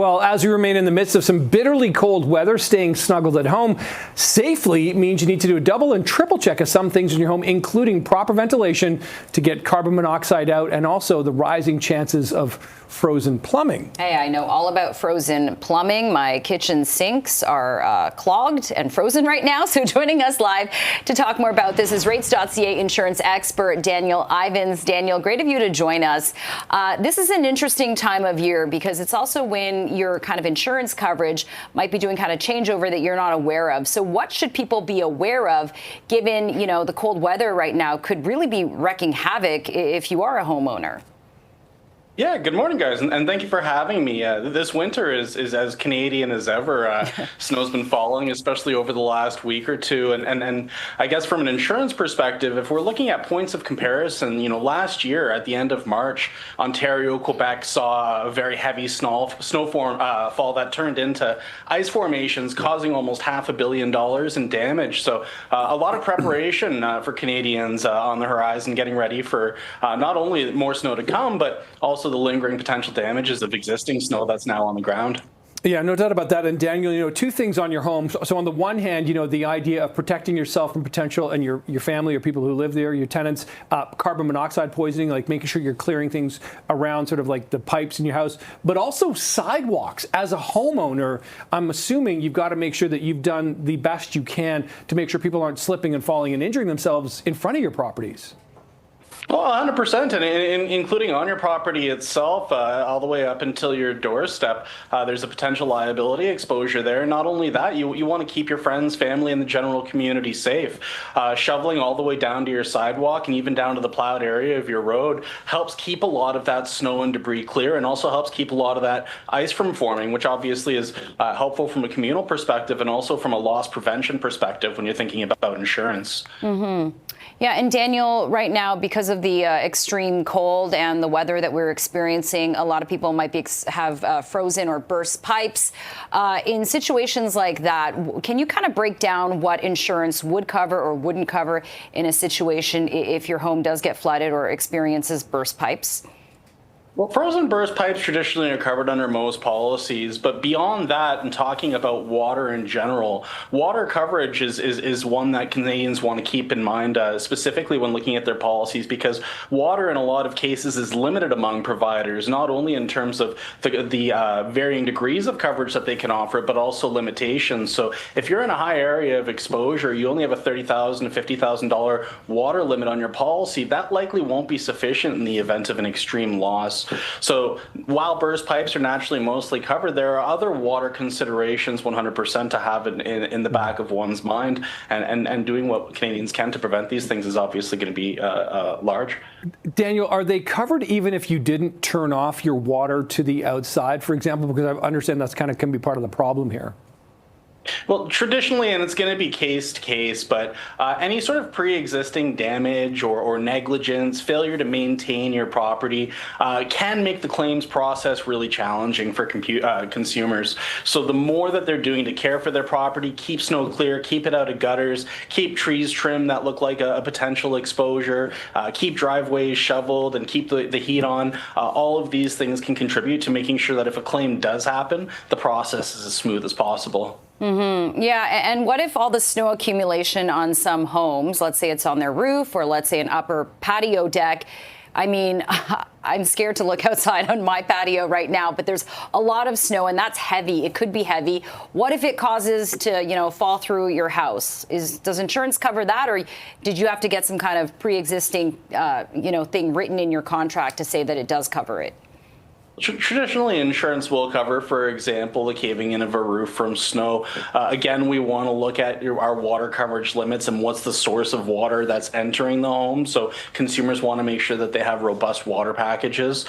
Well, as we remain in the midst of some bitterly cold weather, staying snuggled at home safely means you need to do a double and triple check of some things in your home, including proper ventilation to get carbon monoxide out and also the rising chances of frozen plumbing. Hey, I know all about frozen plumbing. My kitchen sinks are clogged and frozen right now. So joining us live to talk more about this is Rates.ca insurance expert Daniel Ivins. Daniel, great of you to join us. This is an interesting time of year because it's also when your kind of insurance coverage might be doing kind of changeover that you're not aware of. So what should people be aware of given, the cold weather right now could really be wreaking havoc if you are a homeowner? Yeah, good morning, guys, and thank you for having me. This winter is as Canadian as ever. Snow's been falling, especially over the last week or two. And I guess from an insurance perspective, if we're looking at points of comparison, last year at the end of March, Ontario, Quebec saw a very heavy fall that turned into ice formations, causing almost $500 million in damage. So a lot of preparation for Canadians on the horizon, getting ready for not only more snow to come, but also the lingering potential damages of existing snow that's now on the ground. Yeah, no doubt about that. And Daniel, two things on your home. So on the one hand, the idea of protecting yourself from potential and your family or people who live there, your tenants, carbon monoxide poisoning, like making sure you're clearing things around sort of like the pipes in your house, but also sidewalks. As a homeowner, I'm assuming you've got to make sure that you've done the best you can to make sure people aren't slipping and falling and injuring themselves in front of your properties. Well, 100%, and including on your property itself, all the way up until your doorstep, there's a potential liability exposure there. Not only that, you want to keep your friends, family, and the general community safe. Shoveling all the way down to your sidewalk and even down to the plowed area of your road helps keep a lot of that snow and debris clear, and also helps keep a lot of that ice from forming, which obviously is helpful from a communal perspective and also from a loss prevention perspective when you're thinking about insurance. Mm-hmm. Yeah, and Daniel, right now, because of the extreme cold and the weather that we're experiencing, a lot of people might have frozen or burst pipes. In situations like that, can you kind of break down what insurance would cover or wouldn't cover in a situation if your home does get flooded or experiences burst pipes? Well, frozen burst pipes traditionally are covered under most policies, but beyond that, and talking about water in general, water coverage is one that Canadians want to keep in mind, specifically when looking at their policies, because water in a lot of cases is limited among providers, not only in terms of the varying degrees of coverage that they can offer, but also limitations. So if you're in a high area of exposure, you only have a $30,000 to $50,000 water limit on your policy, that likely won't be sufficient in the event of an extreme loss. So while burst pipes are naturally mostly covered, there are other water considerations 100% to have in the back of one's mind, and doing what Canadians can to prevent these things is obviously going to be large. Daniel, are they covered even if you didn't turn off your water to the outside, for example? Because I understand that's kind of can be part of the problem here. Well, traditionally, and it's going to be case to case, but any sort of pre-existing damage or negligence, failure to maintain your property can make the claims process really challenging for consumers. So the more that they're doing to care for their property, keep snow clear, keep it out of gutters, keep trees trimmed that look like a potential exposure, keep driveways shoveled, and keep the heat on, all of these things can contribute to making sure that if a claim does happen, the process is as smooth as possible. Mm-hmm. Yeah, and what if all the snow accumulation on some homes, let's say it's on their roof or let's say an upper patio deck, I mean, I'm scared to look outside on my patio right now, but there's a lot of snow and that's heavy. It could be heavy. What if it causes to, fall through your house? Does insurance cover that, or did you have to get some kind of pre-existing, thing written in your contract to say that it does cover it? Traditionally, insurance will cover, for example, the caving in of a roof from snow. Again, we want to look at our water coverage limits and what's the source of water that's entering the home. So consumers want to make sure that they have robust water packages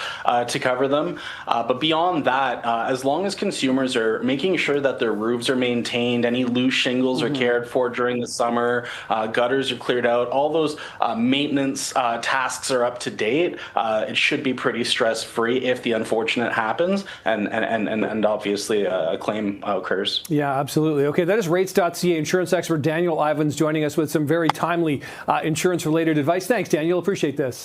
to cover them. But beyond that, as long as consumers are making sure that their roofs are maintained, any loose shingles are cared for during the summer, gutters are cleared out, all those maintenance tasks are up to date, it should be pretty stress-free if the unfortunate happens and obviously a claim occurs. Yeah, absolutely. Okay, that is Rates.ca insurance expert Daniel Ivins joining us with some very timely insurance-related advice. Thanks, Daniel. Appreciate this.